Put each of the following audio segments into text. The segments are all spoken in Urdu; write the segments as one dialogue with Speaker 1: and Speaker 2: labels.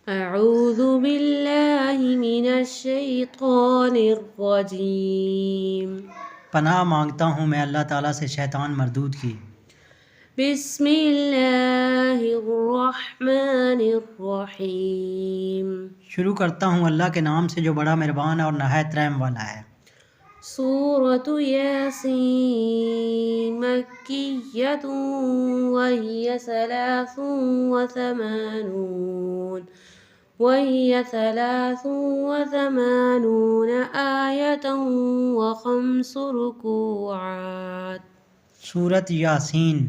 Speaker 1: أعوذ بالله من الشيطان الرجيم
Speaker 2: پناہ مانگتا ہوں میں اللہ تعالیٰ سے شیطان مردود کی۔
Speaker 1: بسم اللہ الرحمن الرحیم
Speaker 2: شروع کرتا ہوں اللہ کے نام سے جو بڑا مہربان اور نہایت رحم والا ہے۔
Speaker 1: سورة یاسین مکیۃ وہی 83 آیۃ و5 رکوعات۔
Speaker 2: سورت یاسین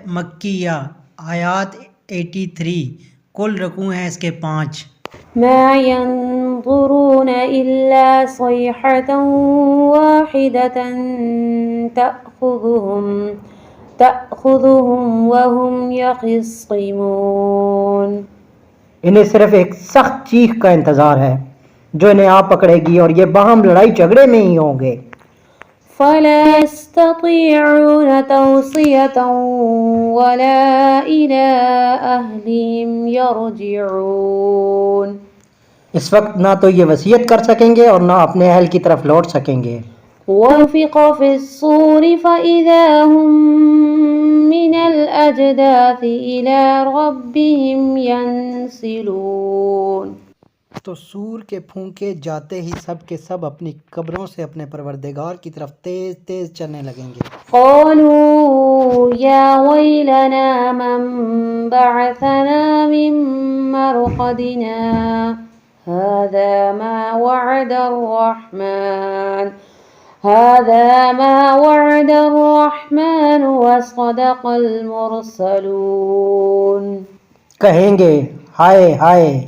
Speaker 2: مکیہ، آیات 83، کل رکوع ہیں اس کے 5۔
Speaker 1: ما ينظرون إلا صيحة واحدة تأخذهم وهم يخصمون۔
Speaker 3: انہیں صرف ایک سخت چیخ کا انتظار ہے جو انہیں آ پکڑے گی اور یہ باہم لڑائی جھگڑے میں ہی ہوں گے۔
Speaker 1: فلا يستطيعون توصية ولا إلى أهلهم يرجعون۔
Speaker 3: اس وقت نہ تو یہ وصیت کر سکیں گے اور نہ اپنے اہل کی طرف لوٹ سکیں گے۔
Speaker 1: ونفخ في الصور فإذا هم من الأجداث إلى ربهم ينسلون۔
Speaker 3: تو سور کے پھونکے جاتے ہی سب کے سب اپنی قبروں سے اپنے پروردگار کی طرف تیز تیز چلنے لگیں گے۔
Speaker 1: قالوا يا ويلنا من بعثنا من مرقدنا هذا ما وعد الرحمن وصدق المرسلون۔
Speaker 3: کہیں گے ہائے ہائے،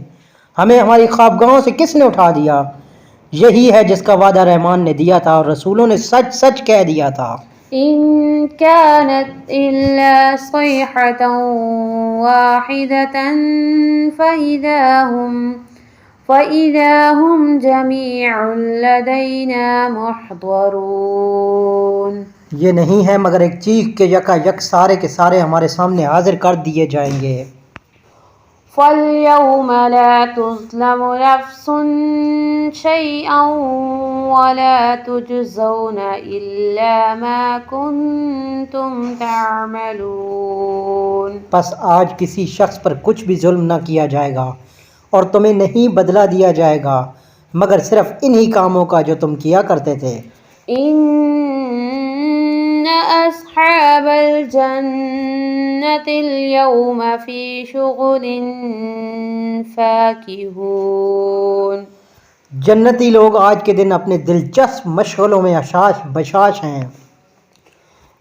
Speaker 3: ہمیں ہماری خوابگاہوں سے کس نے اٹھا دیا؟ یہی ہے جس کا وعدہ رحمان نے دیا تھا اور رسولوں نے سچ سچ کہہ دیا تھا۔
Speaker 1: إن كانت إلا صيحة واحدة فإذا هم جميع لدينا محضرون۔
Speaker 3: یہ نہیں ہے مگر ایک چیخ کے یکا یک سارے کے سارے ہمارے سامنے حاضر کر دیے جائیں گے۔
Speaker 1: فَالْيَوْمَ لَا تُظْلَمُ نَفْسٌ شَيْئًا وَلَا تُجْزَوْنَ إِلَّا مَا كُنتُمْ تَعْمَلُونَ۔
Speaker 3: پس آج کسی شخص پر کچھ بھی ظلم نہ کیا جائے گا اور تمہیں نہیں بدلہ دیا جائے گا مگر صرف انہی کاموں کا جو تم کیا کرتے تھے۔
Speaker 1: إِنَّ أَصْحَابَ الْجَنَّةِ الْيَوْمَ فِي شُغُلٍ فَاكِهُونَ۔
Speaker 3: جنتی لوگ آج کے دن اپنے دلچسپ مشغلوں میں اشاش بشاش ہیں۔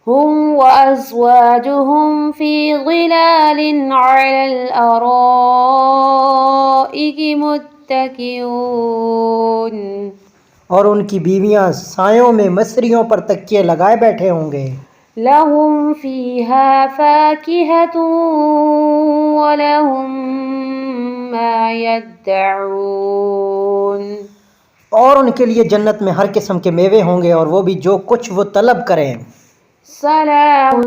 Speaker 1: هم وأزواجهم في ظلال على الأرائك متكئون۔
Speaker 3: اور ان کی بیویاں سایوں میں مصریوں پر تکیے لگائے بیٹھے ہوں گے۔
Speaker 1: لهم فيها فاكهة ولهم ما يدعون۔
Speaker 3: اور ان کے لیے جنت میں ہر قسم کے میوے ہوں گے اور وہ بھی جو کچھ وہ طلب کریں۔
Speaker 1: سلام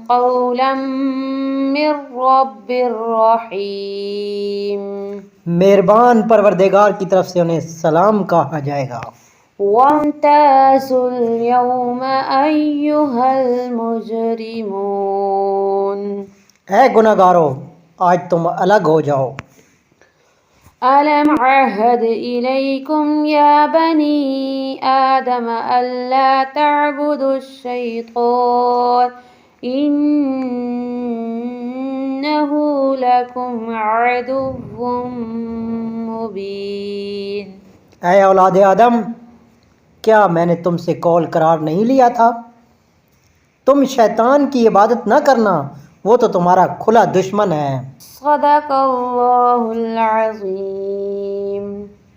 Speaker 1: قولا من رب الرحیم۔
Speaker 3: مہربان پروردگار کی طرف سے انہیں سلام کہا جائے گا۔
Speaker 1: وامتازوا اليوم أيها المجرمون۔
Speaker 3: اے گناہگارو، آج تم الگ ہو جاؤ۔
Speaker 1: ألم عهد إليكم يا بني آدم ألا تعبدوا الشيطان إنه لكم عدو مبين۔
Speaker 3: اے اولاد آدم، کیا میں نے تم سے قول قرار نہیں لیا تھا؟ تم شیطان کی عبادت نہ کرنا، وہ تو تمہارا کھلا دشمن ہے۔
Speaker 1: صدق اللہ العظیم۔